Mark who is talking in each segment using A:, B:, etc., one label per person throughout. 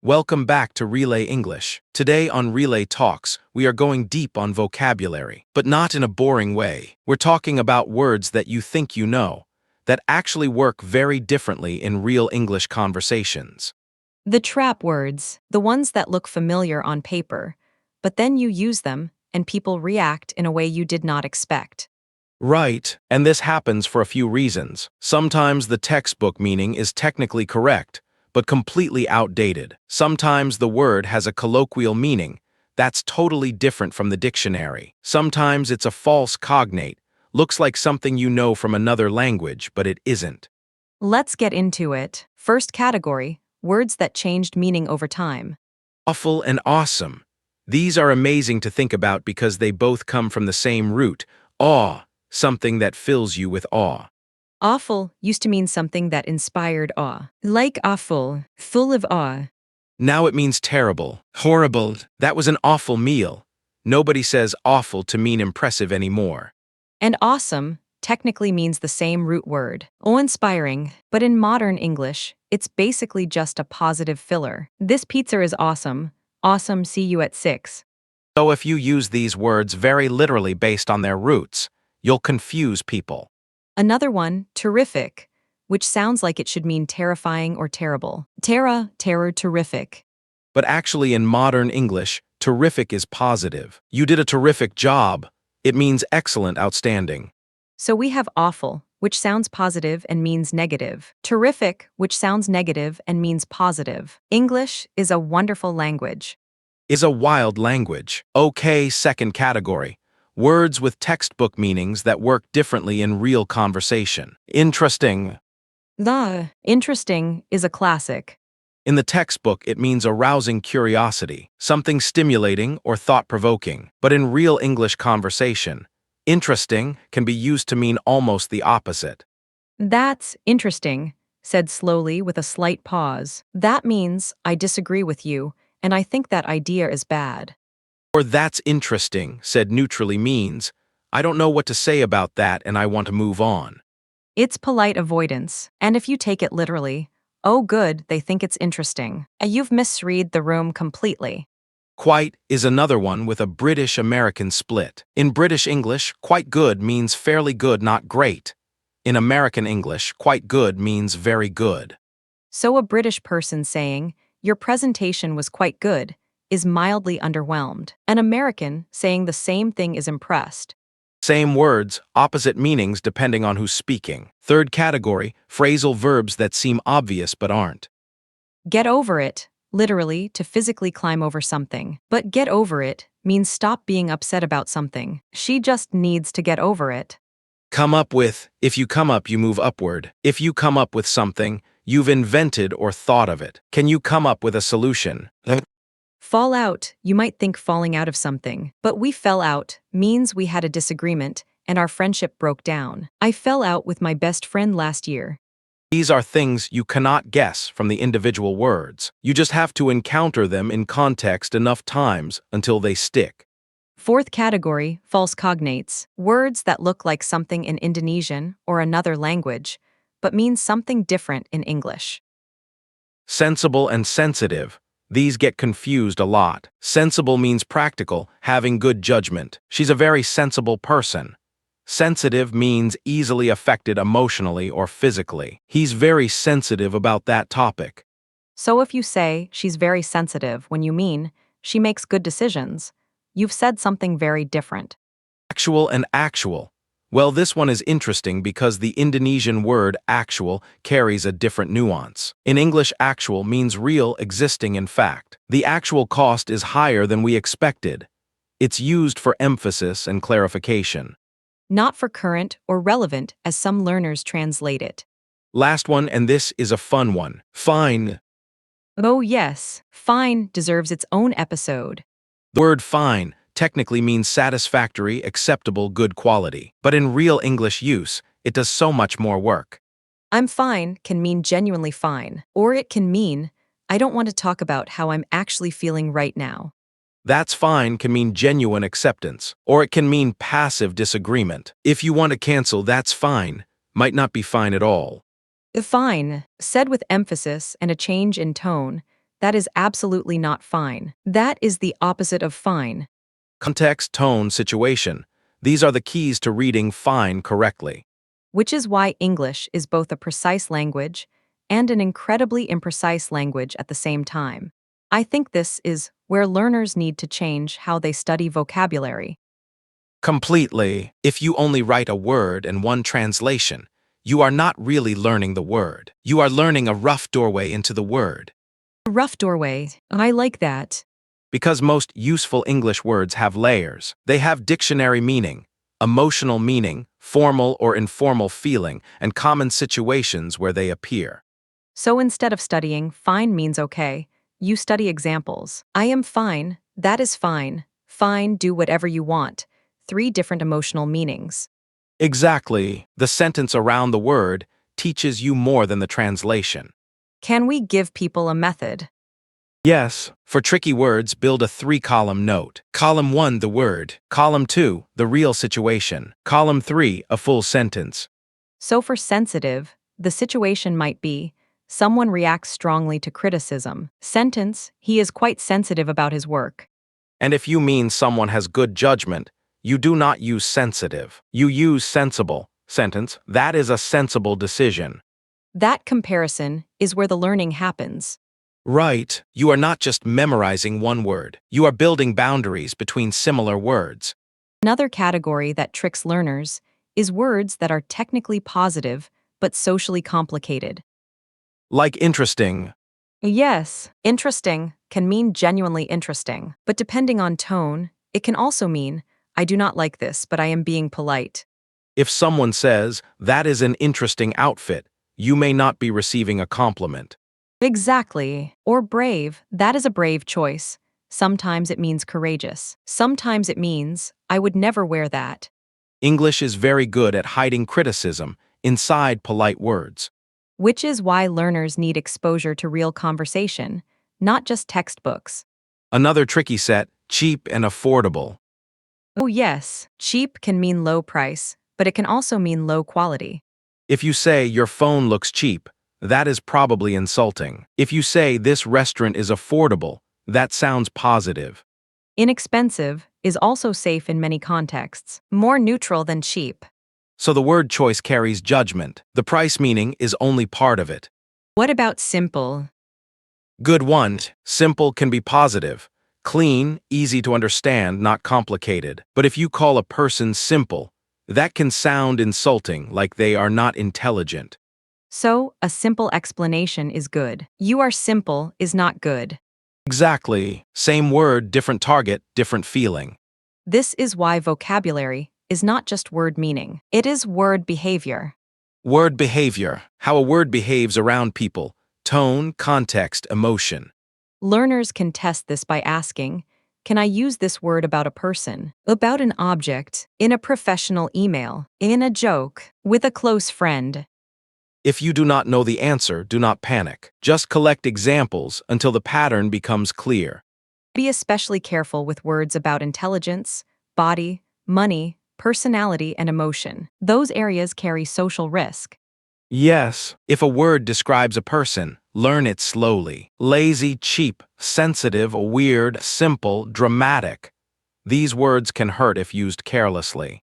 A: Welcome back to Relay English. Today on Relay Talks, we are going deep on vocabulary, but not in a boring way. We're talking about words that you think you know, that actually work very differently in real English conversations.
B: The trap words, the ones that look familiar on paper, but then you use them and people react in a way you did not expect.
A: Right, and this happens for a few reasons. Sometimes the textbook meaning is technically correct, but completely outdated. Sometimes the word has a colloquial meaning that's totally different from the dictionary. Sometimes it's a false cognate, looks like something you know from another language, but it isn't.
B: Let's get into it. First category, words that changed meaning over time.
A: Awful and awesome. These are amazing to think about because they both come from the same root, awe, something that fills you with awe.
B: Awful used to mean something that inspired awe. Like awful, full of awe.
A: Now it means terrible, horrible. That was an awful meal. Nobody says awful to mean impressive anymore.
B: And awesome technically means the same root word, awe-inspiring, but in modern English, it's basically just a positive filler. This pizza is awesome. Awesome, see you at 6.
A: So if you use these words very literally based on their roots, you'll confuse people.
B: Another one, terrific, which sounds like it should mean terrifying or terrible. Terror, terrific.
A: But actually in modern English, terrific is positive. You did a terrific job. It means excellent, outstanding.
B: So we have awful, which sounds positive and means negative. Terrific, which sounds negative and means positive. English is a wonderful language.
A: Is a wild language. Okay, second category. Words with textbook meanings that work differently in real conversation. Interesting.
B: The interesting is a classic.
A: In the textbook, it means arousing curiosity, something stimulating or thought-provoking. But in real English conversation, interesting can be used to mean almost the opposite.
B: That's interesting, said slowly with a slight pause. That means I disagree with you, and I think that idea is bad.
A: Or that's interesting, said neutrally means, I don't know what to say about that and I want to move on.
B: It's polite avoidance, and if you take it literally, oh good, they think it's interesting. You've misread the room completely.
A: Quite is another one with a British-American split. In British English, quite good means fairly good, not great. In American English, quite good means very good.
B: So a British person saying, your presentation was quite good, is mildly underwhelmed. An American saying the same thing is impressed.
A: Same words, opposite meanings depending on who's speaking. Third category, phrasal verbs that seem obvious but aren't.
B: Get over it, literally, to physically climb over something. But get over it means stop being upset about something. She just needs to get over it.
A: Come up with, if you come up, you move upward. If you come up with something, you've invented or thought of it. Can you come up with a solution?
B: Fall out, you might think falling out of something. But we fell out means we had a disagreement and our friendship broke down. I fell out with my best friend last year.
A: These are things you cannot guess from the individual words. You just have to encounter them in context enough times until they stick.
B: Fourth category, false cognates. Words that look like something in Indonesian or another language, but mean something different in English.
A: Sensible and sensitive. These get confused a lot. Sensible means practical, having good judgment. She's a very sensible person. Sensitive means easily affected emotionally or physically. He's very sensitive about that topic.
B: So if you say she's very sensitive when you mean she makes good decisions, you've said something very different.
A: Actual and actual. Well, this one is interesting because the Indonesian word actual carries a different nuance. In English, actual means real, existing in fact. The actual cost is higher than we expected. It's used for emphasis and clarification.
B: Not for current or relevant as some learners translate it.
A: Last one, and this is a fun one. Fine.
B: Oh yes, fine deserves its own episode.
A: The word fine technically means satisfactory, acceptable, good quality. But in real English use, it does so much more work.
B: I'm fine can mean genuinely fine, or it can mean, I don't want to talk about how I'm actually feeling right now.
A: That's fine can mean genuine acceptance, or it can mean passive disagreement. If you want to cancel, that's fine, might not be fine at all.
B: Fine, said with emphasis and a change in tone, That is absolutely not fine. That is the opposite of fine.
A: Context, tone, situation. These are the keys to reading fine correctly.
B: Which is why English is both a precise language and an incredibly imprecise language at the same time. I think this is where learners need to change how they study vocabulary.
A: Completely. If you only write a word and one translation, you are not really learning the word. You are learning a rough doorway into the word.
B: Rough doorway. I like that.
A: Because most useful English words have layers. They have dictionary meaning, emotional meaning, formal or informal feeling, and common situations where they appear.
B: So instead of studying fine means okay, you study examples. I am fine. That is fine. Fine, do whatever you want. 3 different emotional meanings.
A: Exactly. The sentence around the word teaches you more than the translation.
B: Can we give people a method?
A: Yes, for tricky words, build a 3-column note. Column 1, the word. Column 2, the real situation. Column 3, a full sentence.
B: So for sensitive, the situation might be someone reacts strongly to criticism. Sentence, he is quite sensitive about his work.
A: And if you mean someone has good judgment, you do not use sensitive. You use sensible. Sentence, that is a sensible decision.
B: That comparison is where the learning happens.
A: Right, you are not just memorizing one word. You are building boundaries between similar words.
B: Another category that tricks learners is words that are technically positive but socially complicated.
A: Like interesting.
B: Yes, interesting can mean genuinely interesting, but depending on tone, it can also mean, I do not like this, but I am being polite.
A: If someone says, that is an interesting outfit, you may not be receiving a compliment.
B: Exactly. Or brave, that is a brave choice. Sometimes it means courageous. Sometimes it means, I would never wear that.
A: English is very good at hiding criticism inside polite words.
B: Which is why learners need exposure to real conversation, not just textbooks.
A: Another tricky set, cheap and affordable.
B: Oh, yes, cheap can mean low price, but it can also mean low quality.
A: If you say your phone looks cheap, that is probably insulting. If you say this restaurant is affordable, that sounds positive.
B: Inexpensive is also safe in many contexts, more neutral than cheap.
A: So the word choice carries judgment. The price meaning is only part of it.
B: What about simple?
A: Good one. Simple can be positive. Clean, easy to understand, not complicated. But if you call a person simple, that can sound insulting, like they are not intelligent.
B: So, a simple explanation is good. You are simple is not good.
A: Exactly. Same word, different target, different feeling.
B: This is why vocabulary is not just word meaning, it is word behavior.
A: Word behavior. How a word behaves around people. Tone, context, emotion.
B: Learners can test this by asking, can I use this word about a person, about an object, in a professional email, in a joke, with a close friend?
A: If you do not know the answer, do not panic. Just collect examples until the pattern becomes clear.
B: Be especially careful with words about intelligence, body, money, personality, and emotion. Those areas carry social risk.
A: Yes, if a word describes a person, learn it slowly. Lazy, cheap, sensitive, weird, simple, dramatic. These words can hurt if used carelessly.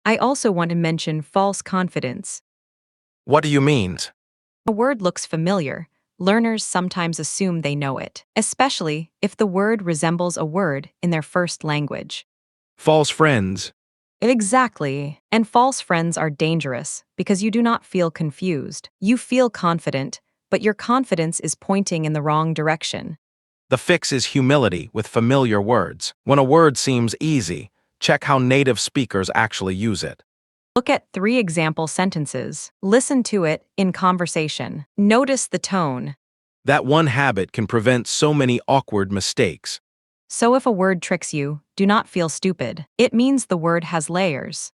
B: I also want to mention false confidence.
A: What do you mean?
B: A word looks familiar. Learners sometimes assume they know it, especially if the word resembles a word in their first language.
A: False friends.
B: Exactly. And false friends are dangerous because you do not feel confused. You feel confident, but your confidence is pointing in the wrong direction.
A: The fix is humility with familiar words. When a word seems easy, check how native speakers actually use it.
B: Look at 3 example sentences. Listen to it in conversation. Notice the tone.
A: That one habit can prevent so many awkward mistakes.
B: So if a word tricks you, do not feel stupid. It means the word has layers.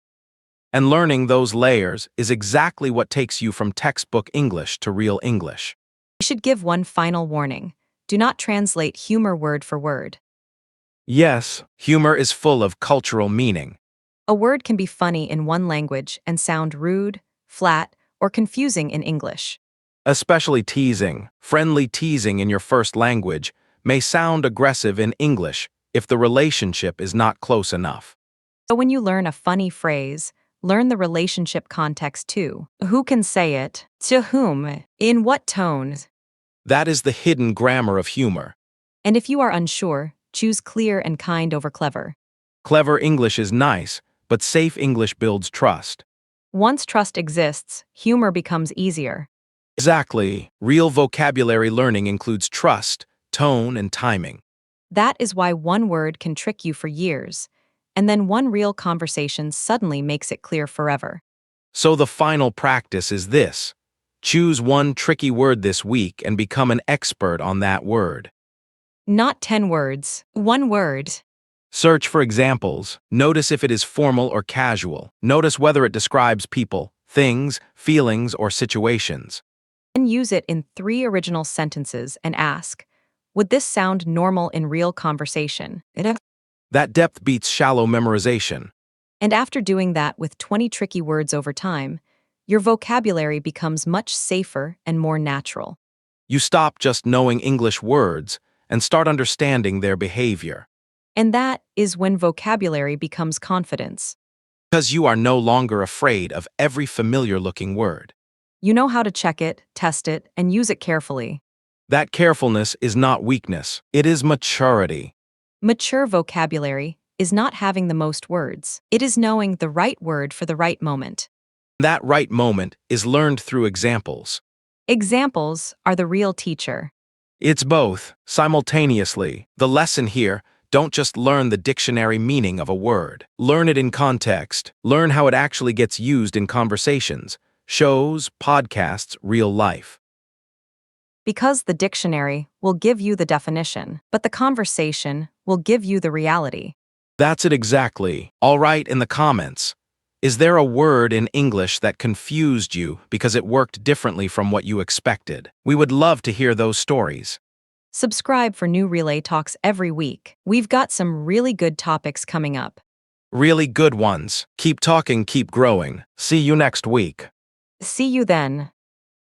A: And learning those layers is exactly what takes you from textbook English to real English.
B: We should give one final warning. Do not translate humor word for word.
A: Yes, humor is full of cultural meaning.
B: A word can be funny in one language and sound rude, flat, or confusing in English.
A: Especially teasing. Friendly teasing in your first language may sound aggressive in English if the relationship is not close enough.
B: So when you learn a funny phrase, learn the relationship context too. Who can say it? To whom? In what tone?
A: That is the hidden grammar of humor.
B: And if you are unsure, choose clear and kind over clever.
A: Clever English is nice, but safe English builds trust.
B: Once trust exists, humor becomes easier.
A: Exactly. Real vocabulary learning includes trust, tone, and timing.
B: That is why one word can trick you for years, and then one real conversation suddenly makes it clear forever.
A: So the final practice is this. Choose one tricky word this week and become an expert on that word.
B: Not 10 words, one word.
A: Search for examples. Notice if it is formal or casual. Notice whether it describes people, things, feelings, or situations.
B: Then use it in 3 original sentences and ask, would this sound normal in real conversation?
A: That depth beats shallow memorization.
B: And after doing that with 20 tricky words over time, your vocabulary becomes much safer and more natural.
A: You stop just knowing English words and start understanding their behavior.
B: And that is when vocabulary becomes confidence.
A: Because you are no longer afraid of every familiar-looking word.
B: You know how to check it, test it, and use it carefully.
A: That carefulness is not weakness, it is maturity.
B: Mature vocabulary is not having the most words. It is knowing the right word for the right moment.
A: That right moment is learned through examples.
B: Examples are the real teacher.
A: It's both, simultaneously. The lesson here, don't just learn the dictionary meaning of a word. Learn it in context. Learn how it actually gets used in conversations, shows, podcasts, real life.
B: Because the dictionary will give you the definition, but the conversation will give you the reality.
A: That's it exactly. All right, in the comments. Is there a word in English that confused you because it worked differently from what you expected? We would love to hear those stories.
B: Subscribe for new Relay Talks every week. We've got some really good topics coming up.
A: Really good ones. Keep talking, keep growing. See you next week.
B: See you then.